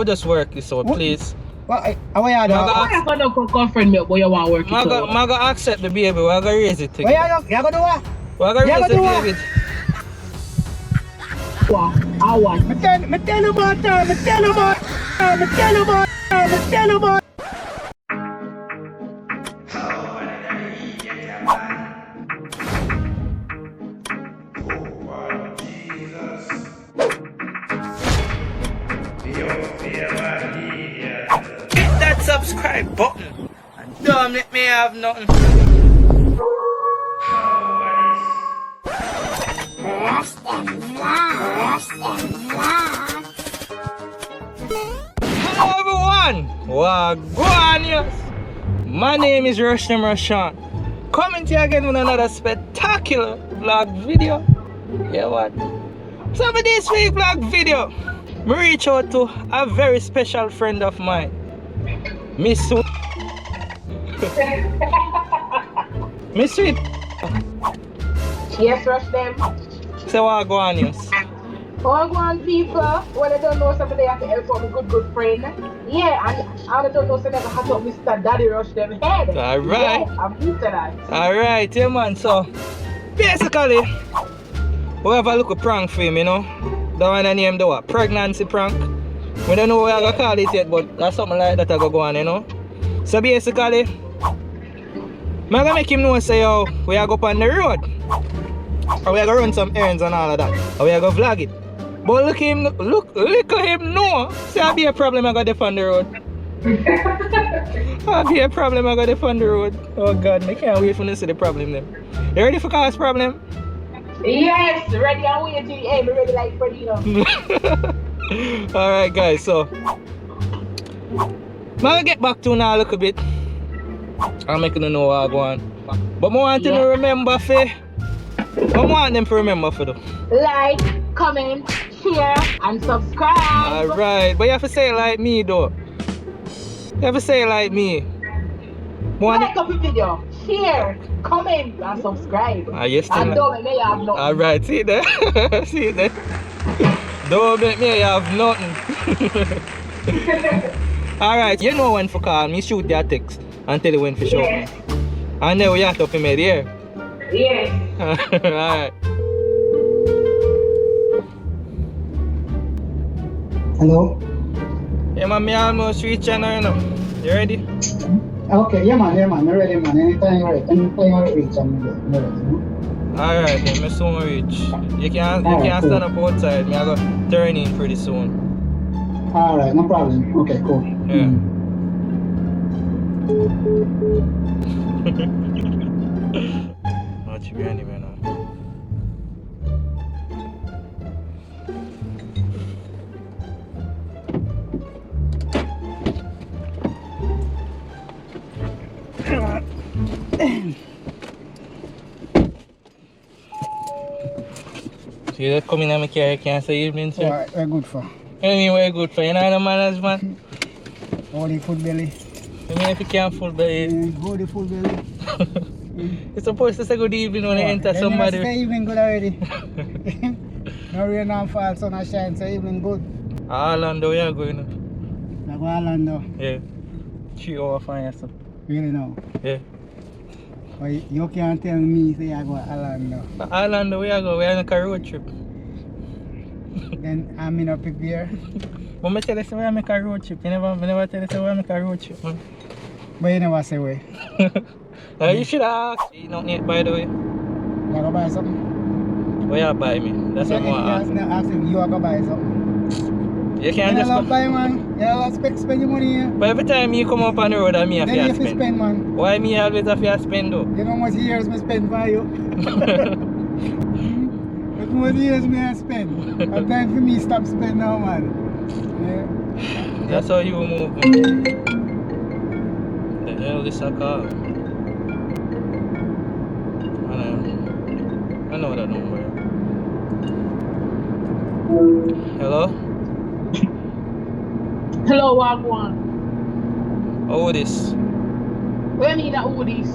will just work this out, please. What? How are you doing? I'm gonna go confront me, but you want to work it out. I'm gonna accept the baby. We're gonna raise it together. What you gonna do? What? We're gonna raise the baby. I want. Me tell you about her. Me tell you about her. Me tell you about her. Me tell you about. Hit that subscribe button and don't let me have nothing. Hello everyone, WaGwaNious. My name is Rush-Dem Rushawn. Coming to you again with another spectacular vlog video. Yeah what? So for this week vlog video, I reach out to a very special friend of mine, Miss Sweet. Miss Sweet. Yes, Rush-Dem. Say WaGwaNious. WaGwan people, when I don't know somebody have to help out a good friend. Yeah, and I don't know somebody have to help Mr. Daddy Rush-Dem head. Alright. Yeah, I'm used to that. Alright, yeah man, so basically we have a little prank for him, you know. That one I name the what? Pregnancy prank. We don't know what I'm gonna call it yet, but that's something like that I go on, you know. So basically, I'm gonna make him know say yo, we are go up on the road. Or we are gonna run some errands and all of that. Or we are gonna vlog it. But look him know. Say I'll be a problem I got to on the road. I'll be a problem I got to on the road. Oh god, I can't wait for them to see the problem then. You ready for cause problem? Yes, ready and waiting. Hey, me ready like Freddy, you know. Alright guys, so I'm gonna get back to now a little bit. I'm making you know what I go on. But I want you to remember for I want them to remember for them. Like, comment, share, and subscribe. Alright, but you have to say it like me though. You have to say it like me. Like up the video, share, comment, and subscribe. Yes, and don't make me have nothing. Alright, see there? See there? Don't make me have nothing. Alright, you know when to call me, shoot your text and tell you when to show me. And then we have to pay me there. Yes. Alright. Hello. Yeah man, me almost reach you now, you know. You ready? Okay, yeah man, I'm ready man. Anytime you're ready, reach, I'm ready. Alright then, me soon reach. You can't stand up outside, me I go turn in pretty soon. Alright, no problem. Okay, cool. Yeah. What you be anyway now? See that coming on my car, you can't say evening, sir. Alright, we're good for. Anyway, good for you know the manners, man. Hold the full belly. I mean, if you can't full belly. Hold the full belly. You're supposed to say good evening when you enter somebody. Say evening good already. No rain, no fall, sun and shine, so evening good. Orlando, where you going? I go Orlando. Yeah. 3 hours fine, yourself. Really now? Yeah. But you can't tell me say I go Orlando. Orlando, where you go? We're on a road trip. Then I'm in a prepare. But I tell you, say we make a road trip. You never tell you, say we make a road trip, man. But you never say where. You should have asked. You don't need, by the way. You go buy something? What you buy me? That's what I want to ask. Ask him, you go buy something. You can't just go buy, man. You don't spend your money here. But every time you come up on the road, I have to spend. Man. Why me always have to spend though? You know how much years I spend by you? How much years I spend? It's time for me to stop spending now, man. Yeah. That's how you move. The hell is a car? I know that number. Hello? Hello, WaGwan. Who this? What do you mean that who this?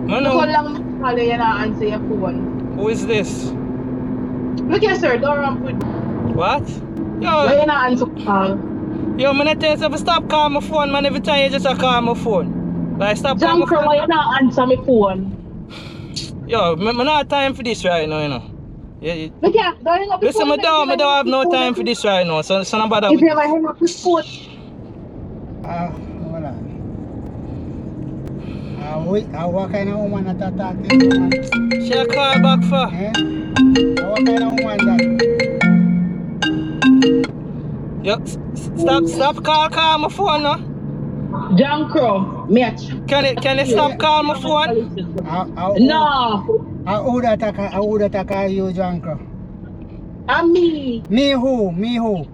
Man, Look how long I call you and answer your phone. who is this? Look here, sir, don't ramp with me. What? Why Yo, you not answer call? yo, man, I tell you, stop calling my phone, man. Every time you just call my phone. Like, stop calling my John Crow, phone. why you not answer my phone? Yo, man, I not have time for this right now, you know. Yeah. Look here, don't hang up the Listen, phone. I don't have no time for this right now, so no bother If with you this. ever hang up the phone, Hold on. What kind of woman that talk to you, man? She a call back for. Eh? What kind of woman that? Yo, stop call my phone now. John Crow, match. Can you stop calling my phone? No, I would attack you, Janko. I'm me. Me who? Me who?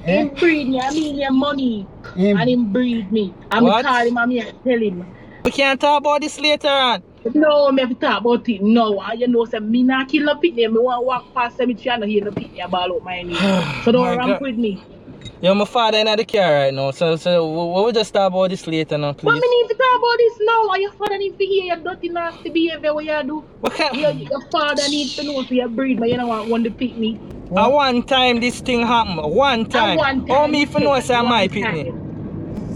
Eh? Him breed me, I mean your money. Him. And him breed me. I'm What? call him and me and tell him. We can't talk about this later on. No, me have to talk about it now. And you know, say me not kill no pitney. Me want to walk past cemetery and not hear no pitney about out my name. So don't My ramp God. with me. Yo, my father in the car right now, so we'll just talk about this later now, But please. me need to talk about this now. And your father need to hear your dirty nasty behavior what you do. What kind? Your father needs to know for your breed, but you don't want one to pick me. At one time this thing happened. One time. one time, Oh, me for know say one my time. pitney.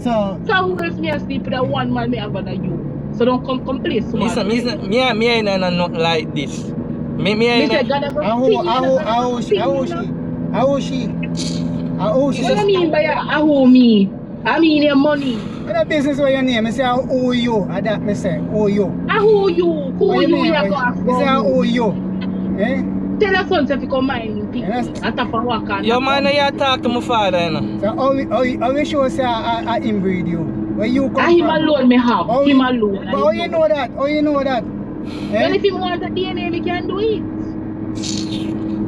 So, So who else me a sleep with that one man me have than you? So don't come play so much. Listen, me ain't nothing like this. Me Me say ain't. God never how she? What I mean by who me? I mean your money. In the business where your name, I say how owe you. I that me say, owe you. Who you? Who What you mean? you I go ask say how about owe you? you. Eh? Tell your son if you come mind him pick Yes. me. I tap and walk on. Yo, man, you talk to my father, you know. So how we sure say I inbreed you? Where you come And him from? alone me have. How Him you- alone. But how you know that? How you know that? Well, if he want a DNA, we can do it.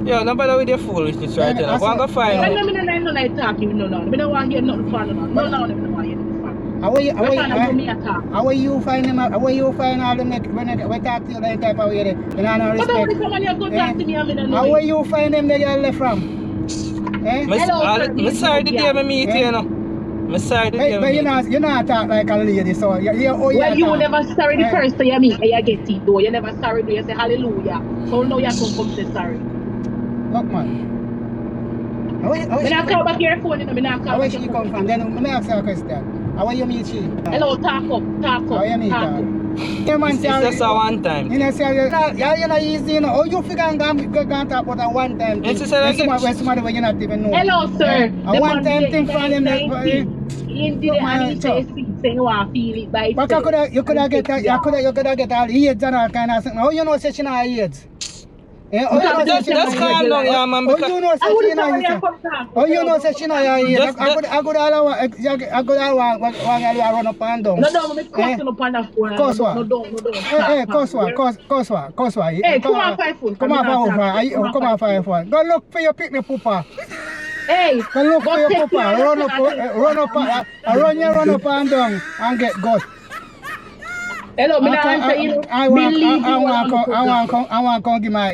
Yo, no bother with your foolishness right Yeah, now. Go and go find When out. I'm in the night talking, no. I don't want to hear nothing from no. No, I don't want to hear nothing from. How you How you find them? How you find all them when we talk to you that type of way? You know no But don't respect. someone else go talk to me and me don't How know. you find them? They get left from? Eh? Hello, sir. I'm sorry the day I meet you, Yeah. you know. I'm sorry the day I But meet you not talk like a lady, so Well, you never sorry the Eh. first time you meet and you get it though. You never sorry though. You say hallelujah. So now you come say sorry. Look man. When I call back your phone, I How call where back she your come phone. from? Then let me ask you a question. How you meet she? Hello, talk up. How you meet her? Yeah, man, It's just a one time. You know, say, you're not easy, you know. Oh, you figure and go talk about a one-time thing. Yes, sir, I get When somebody where you not even know. Hello, sir. A one-time thing from them. He did it and he say you want to feel it by But you could have get all AIDS and all kind of thing. How you know such not AIDS? Eh? How you know Just calm down, yeah, man. How Because you know such not AIDS? Oh, you know such not AIDS? I could all one run up and down. No, me cussing up on the phone. Cuss what? No, don't. Hey, cuss what? Hey, come on, 5 foot. Come on, 5 foot. Go look for your picnic pooper. Hey, Go look for your take pooper. your- Run up and down and get got. Hello, me not answer you. I want to come give my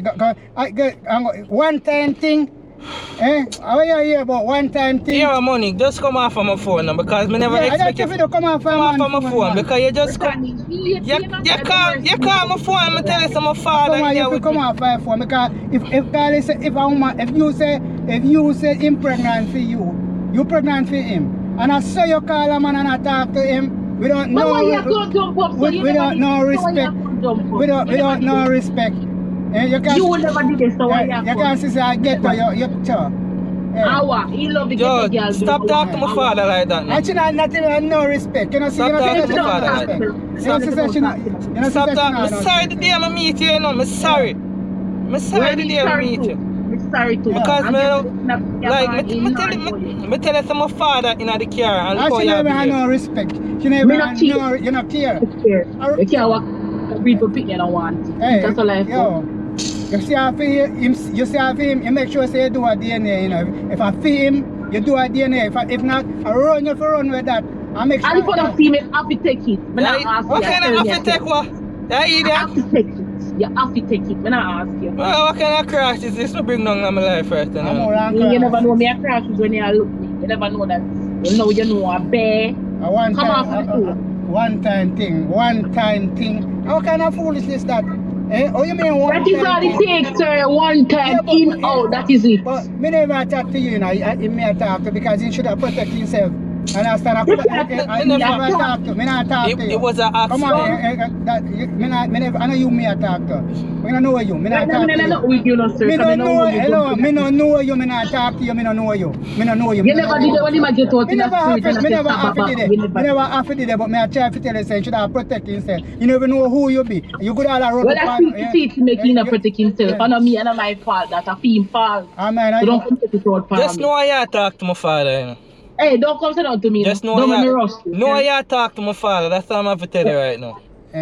one-time thing. Eh? How you hear about one-time thing? your money just come off of my phone now because me never Yeah, I expect don't you to come off come off of my phone because you just come. You call my phone and tell you some my father Come on, here you with come me. off 5 phone because if a woman, if you say him pregnant for you pregnant for him, and I saw you call a man and I talk to him, we don't know. We don't know respect. We don't know respect. You never did this, so why you can't say I get to you sure. He love the Yo, ghetto girl. stop talking to my father like that now. Actually, not even no respect. You know, Stop talking to my father like respect. that. You know, Stop talking. I'm sorry the day I meet you, you know. I'm sorry. I'm sorry the day I meet you. I'm sorry too. Because me tell you some my father in the car and look how she you never had behave. no respect. She never had no, you not care. You can't walk read for people you don't want. Hey, That's all I yo, you see how for him, you make sure say you do a DNA, you know. If I feel him, you do a DNA. If not, I run you for run with that. I make sure. And if you don't see me, I have to take it. Me not ask What you, kind tell of me have to take what? Yeah, I idiot. have to take it. You have to take it. Me not ask you. Well, what kind of crash is this to bring down in my life right I'm now? more than You never crass. know me a crash when you look me. You never know that. You know a bear. Come off the phone. One time thing. How kind of foolishness that? Oh, you mean one That is all it takes, sir. One time in, out, that is it. But me never talk to you, you know. He may talk to because he should have protected himself. Understand? I never talk to. Me not talk to you. It was an accident. Come on, I know you may talk to. Me don't know you. Me not talk to you. Not with you, no, sir. Me don't know you. Hello, me don't know you. Me not talk to you. Me don't know you. Me don't know you. You never did it when you get out in the street. Me never offered it. Me never offered it, but me I try to tell you, say you should have protect yourself. You never know who you be. You could all run. Well, I think to make him not protect himself. And not me and not my fault. That's a theme fault. Amen. So don't come take it out for me. Just know I talk to my father, you know. Hey, don't come sit down to me. Just know don't make me rush. No, I talk to my father. That's all I'm have to tell you right now.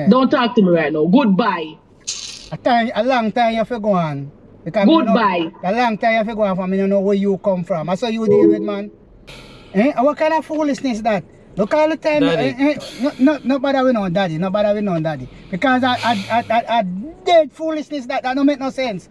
Don't talk to me right now. Goodbye. A long time you have to go on. Goodbye. A long time you have to go on for me to know where you come from. That's how you deal with, man. What kind of foolishness that? Look all the time. Nobody we know daddy. Nobody we know daddy. Because I dead foolishness that don't make no sense.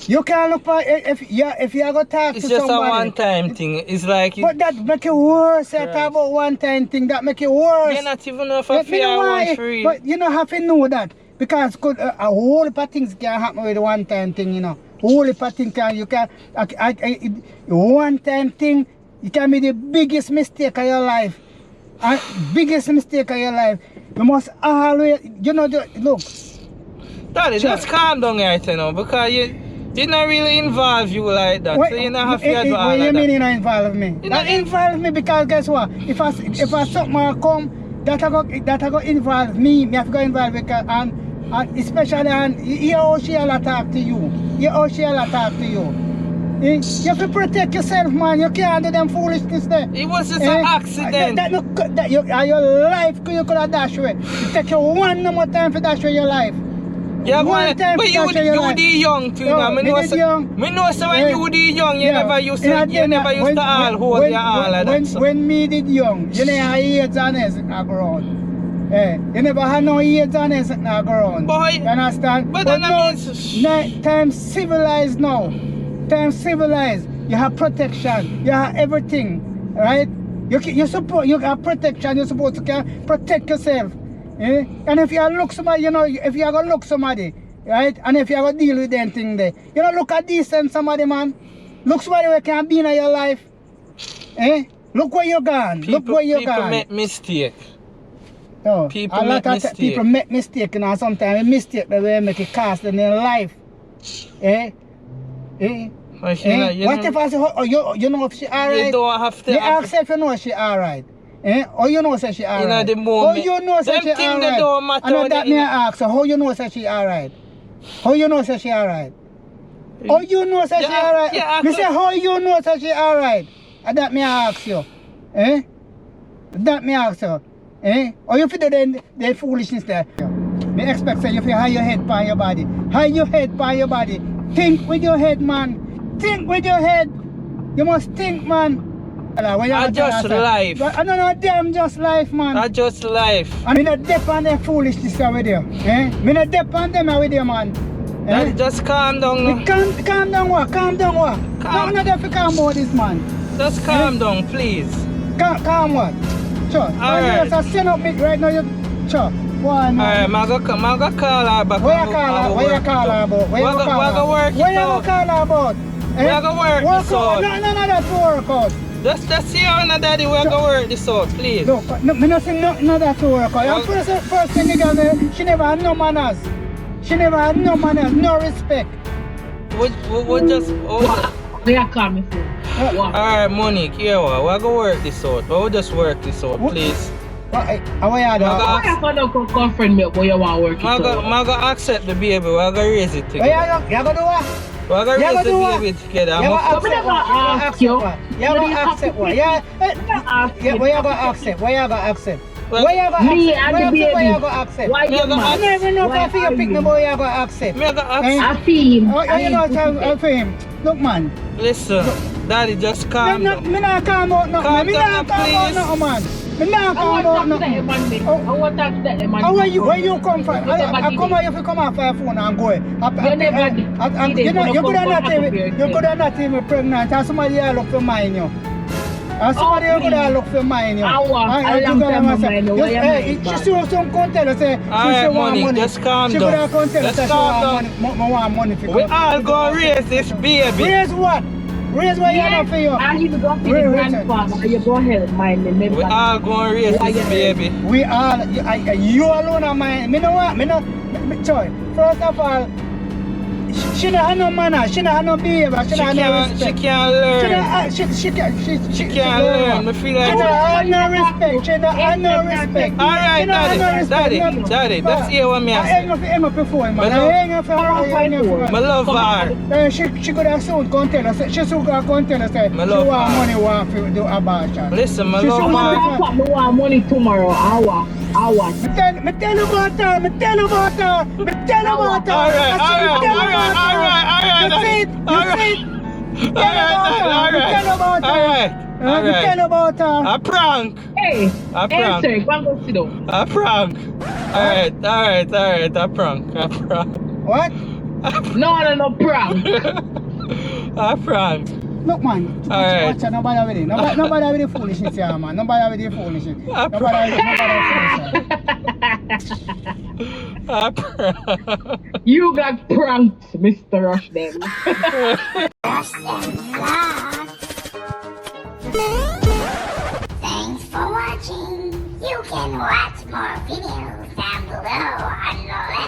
You can't look for if you go talk to somebody. It's just a one-time thing. It's like but that make it worse. I talk about one-time thing. That make it worse. You're not even know if I fear one free. But you don't have to know that because a whole heap of things can happen with one-time thing. You know, whole heap of things can one-time thing. It can be the biggest mistake of your life. Biggest mistake of your life. You must always, you know, look. Daddy, just calm down right now because you not really involve you like that. So you don't have to do all what of you that. mean you not involve me? That involve me because guess what? If I something come, that go involve me. Me have to go involve because and especially and you how she all talk to you. You how she all talk to you. You have to protect yourself, man. You can't do them foolishness there. It was just an accident. Your life you could have dashed away. It take you one more time to dash away your life. Yeah, one time but you the young too. No, me know so when you the young, you never used to all hold your all of that. When me did young, you never had AIDS on us in the ground. You never had no AIDS on us in the ground. Boy, you understand? But that means time civilized now. Time civilized. You have protection. You have everything. Right? You have protection. You're supposed to protect yourself. And if you look somebody, you know, if you go look somebody, right? And if you go deal with them thing there, you know, look at decent somebody, man. Look somebody who can be in your life. Look where you're gone. Look where you're gone. People make mistake. Oh, people a lot make of mistake. people make mistake, you know, sometimes mistake that they make it cost in their life. What if I say, oh, you know if she alright? You don't have to. Me ask if you know she alright. Oh, you know say she alright. The moment, how you know say she alright? Don't matter. And that me ask, so how you know say she alright? How you know say she alright? How you know say she alright? Me say how you know say she alright? And that me ask you. That me ask you. Or you feel the foolishness there? Me expect say you feel hide your head by your body. Hide your head by your body. Think with your head, man. Think with your head. You must think, man. I just life. I don't know, damn just life, man. I just life. I mean, not depend on them foolishness with you. Me not depend on them with you, man. Just calm down now. Calm down what? Calm down what? I'm not going to calm about this, man. Just calm down, please. Calm what? Sure. Alright. I send up it right now. Sure. Why, man? Alright, I'm going to call her back. Where you call her? Where you call her about? Where you call her about? Where you work this out? No, that's work out. Just see how daddy we're going to work this out, please. Look, me not say nothing that's work out. First thing you got there, she never had no manners. She never had no manners, no respect. We just... Where you call me for? Alright, Monique, here we're going to work this out. We'll just work this out, please. How are you doing? Confront me where you want to work it out. I'm going to accept the baby. We're going to raise it together. You going to do what? We're going to raise the baby together. You going to accept what? You going to accept what? Where you going to accept? Where you going to accept? Where you going to accept? Me and the baby. Where you going to accept? Why you I never know if you pick me, boy, you going to accept. Me going to accept. I feel him. Oh, you know I feel him. Look, man. Listen, daddy, just calm down. Me not calm out nothing. Me not calm out nothing, man. Me not calm out nothing. I want to talk to that man. Where you come from? I come here if you come off your phone and go. You could have not even pregnant and somebody else look to mind you. And somebody Oh, could have look for mine, you. I want a long time of mine, Just, why am I she back? show some content, say, she Alright, want money, money. just calm She down. could have content, Just say she calm want money, want money for We all gonna raise this baby. Raise what? Raise what you Yeah, have for you? and you go feed Wait, the wait, grandfather, and you go help mine, remember? We all gonna raise Why this you- baby. We all, you alone are mine. Me know what? Me know, Choy, first of all, she don't have no manner, she don't have no behavior, she don't have no She respect. can't learn. She can't learn. I feel like she don't have no respect. She don't have no respect. Alright, She don't have no daddy, respect. daddy, let's hear what me I say. ain't gonna for before, man. Me love- I ain't gonna I love her. She could have soon come tell us. She soon could come tell us that Me she love want her. money, want to do abortion. Listen, I She love should her. Grandpa, me want money tomorrow, hour. Me tell you about her. Me tell you about her. Me tell you about her. Alright, I said, me tell you about her. alright. You see it? You see it? Me tell you about her. Me tell you about her. Alright, Me tell you about her. A prank. Hey, A prank. answer, go and go sit down. A prank. Alright, a prank. A prank. What? No prank. A prank. Look, man. Alright. Watch out. Nobody with it. Nobody with the foolishness here, man. Nobody with the foolishness. Nobody with A prank. You got pranked, Mr. Rush-Dem. Thanks for watching. You can watch more videos down below on the left.